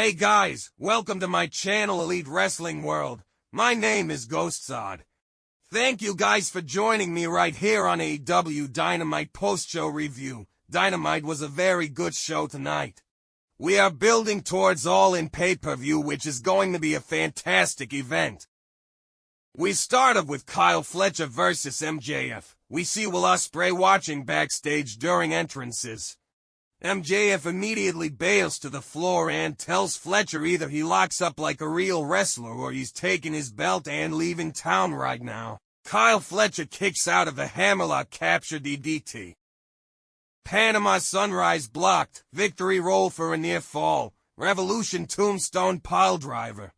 Hey guys, welcome to my channel Elite Wrestling World. My name is GhostSaad. Thank you guys for joining me right here on AEW Dynamite post-show review. Dynamite was a very good show tonight. We are building towards All-In pay-per-view, which is going to be a fantastic event. We started with Kyle Fletcher versus MJF. We see Will Ospreay watching backstage during entrances. MJF immediately bails to the floor and tells Fletcher either he locks up like a real wrestler or he's taking his belt and leaving town right now. Kyle Fletcher kicks out of a hammerlock capture DDT. Panama Sunrise blocked, victory roll for a near fall, Revolution Tombstone piledriver.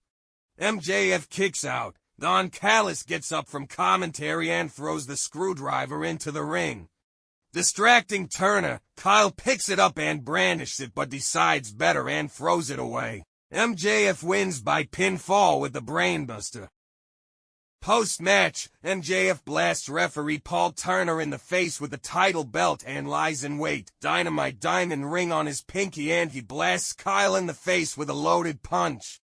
MJF kicks out, Don Callis gets up from commentary and throws the screwdriver into the ring. Distracting Turner, Kyle picks it up and brandishes it but decides better and throws it away. MJF wins by pinfall with the brainbuster. Post-match, MJF blasts referee Paul Turner in the face with the title belt and lies in wait. Dynamite diamond ring on his pinky and he blasts Kyle in the face with a loaded punch.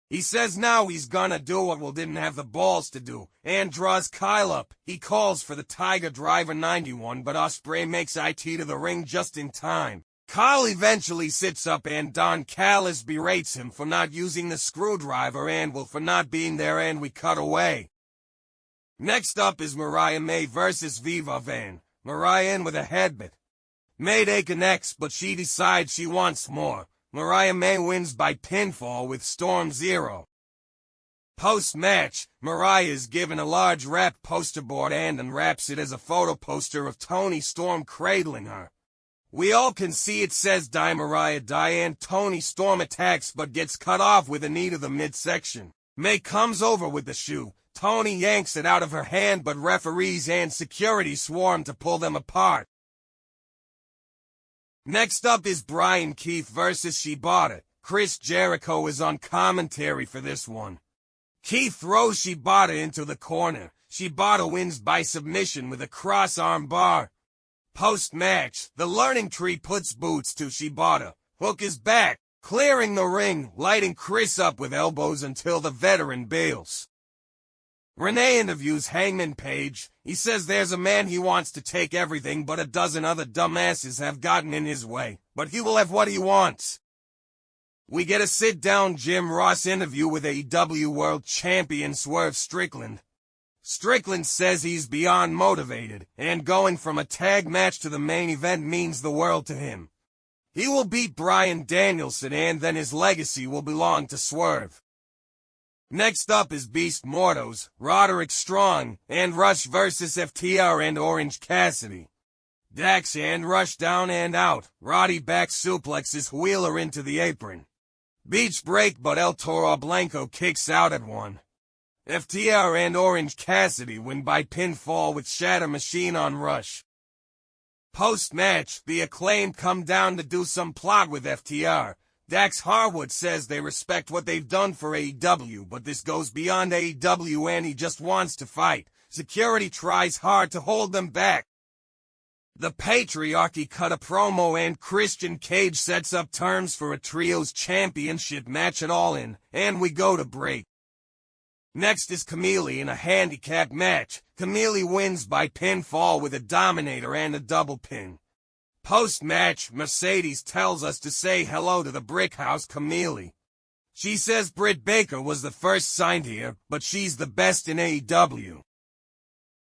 He says now he's gonna do what Will didn't have the balls to do, and draws Kyle up. He calls for the Tiger Driver 91, but Ospreay makes IT to the ring just in time. Kyle eventually sits up and Don Callis berates him for not using the screwdriver and Will for not being there, and we cut away. Next up is Mariah May versus Viva Van. Mariah in with a headbutt. Mayday connects, but she decides she wants more. Mariah May wins by pinfall with Storm Zero. Post-match, Mariah is given a large wrapped poster board and unwraps it as a photo poster of Toni Storm cradling her. We all can see it says Die Mariah Die, and Toni Storm attacks but gets cut off with a knee to the midsection. May comes over with the shoe. Toni yanks it out of her hand, but referees and security swarm to pull them apart. Next up is Bryan Keith versus Shibata. Chris Jericho is on commentary for this one. Keith throws Shibata into the corner. Shibata wins by submission with a cross-arm bar. Post-match, the Learning Tree puts boots to Shibata. Hook is back, clearing the ring, lighting Chris up with elbows until the veteran bails. Renee interviews Hangman Page. He says there's a man he wants to take everything, but a dozen other dumbasses have gotten in his way. But he will have what he wants. We get a sit-down Jim Ross interview with AEW World Champion Swerve Strickland. Strickland says he's beyond motivated, and going from a tag match to the main event means the world to him. He will beat Bryan Danielson, and then his legacy will belong to Swerve. Next up is Beast Mortos, Roderick Strong, and Rush versus FTR and Orange Cassidy. Dax and Rush down and out. Roddy back suplexes Wheeler into the apron. Beach break, but El Toro Blanco kicks out at one. FTR and Orange Cassidy win by pinfall with Shatter Machine on Rush. Post-match, the Acclaimed come down to do some plot with FTR. Dax Harwood says they respect what they've done for AEW, but this goes beyond AEW and he just wants to fight. Security tries hard to hold them back. The Patriarchy cut a promo and Christian Cage sets up terms for a Trios Championship match at All-In, and we go to break. Next is Kameli in a handicap match. Kameli wins by pinfall with a Dominator and a double pin. Post-match, Mercedes tells us to say hello to the Brick House Kameli. She says Britt Baker was the first signed here, but she's the best in AEW.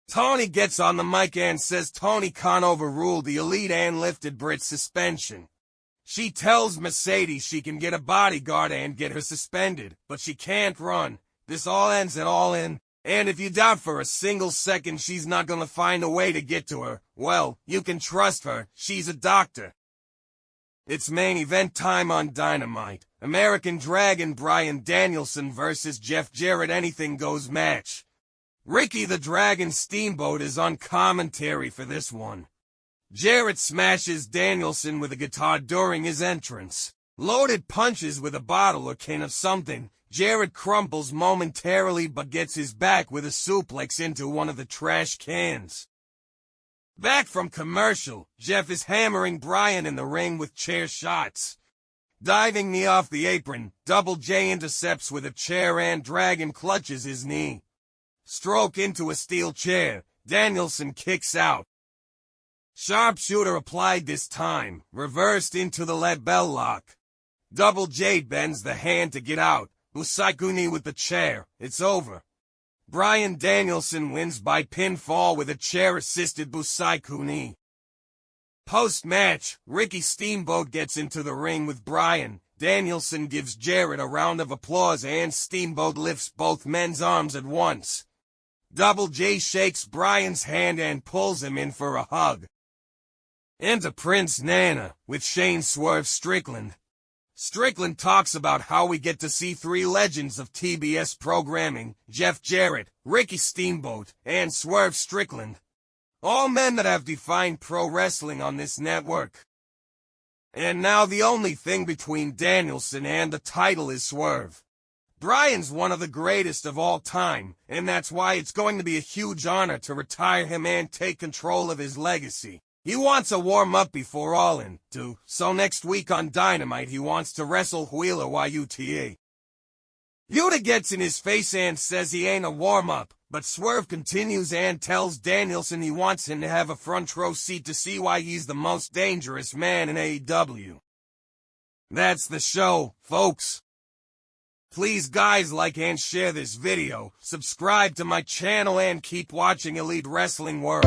Tony gets on the mic and says Tony Khan overruled the Elite and lifted Britt's suspension. She tells Mercedes she can get a bodyguard and get her suspended, but she can't run. This all ends at All-In. And if you doubt for a single second she's not gonna find a way to get to her, well, you can trust her, she's a doctor. It's main event time on Dynamite. American Dragon Bryan Danielson versus Jeff Jarrett anything goes match. Ricky the Dragon Steamboat is on commentary for this one. Jarrett smashes Danielson with a guitar during his entrance. Loaded punches with a bottle or can of something. Jarrett crumples momentarily but gets his back with a suplex into one of the trash cans. Back from commercial, Jeff is hammering Bryan in the ring with chair shots. Diving knee off the apron, Double J intercepts with a chair and Dragon clutches his knee. Stroke into a steel chair, Danielson kicks out. Sharpshooter applied this time, reversed into the lead bell lock. Double J bends the hand to get out, Busaiku knee with the chair, it's over. Bryan Danielson wins by pinfall with a chair-assisted Busaiku knee. Post-match, Ricky Steamboat gets into the ring with Bryan. Danielson gives Jarrett a round of applause and Steamboat lifts both men's arms at once. Double J shakes Bryan's hand and pulls him in for a hug. Enter Prince Nana, with Shane Swerve Strickland. Strickland talks about how we get to see three legends of TBS programming, Jeff Jarrett, Ricky Steamboat, and Swerve Strickland. All men that have defined pro wrestling on this network. And now the only thing between Danielson and the title is Swerve. Bryan's one of the greatest of all time, and that's why it's going to be a huge honor to retire him and take control of his legacy. He wants a warm-up before All In, too, so next week on Dynamite he wants to wrestle Wheeler Yuta. Yuta gets in his face and says he ain't a warm-up, but Swerve continues and tells Danielson he wants him to have a front row seat to see why he's the most dangerous man in AEW. That's the show, folks. Please guys like and share this video, subscribe to my channel and keep watching Elite Wrestling World.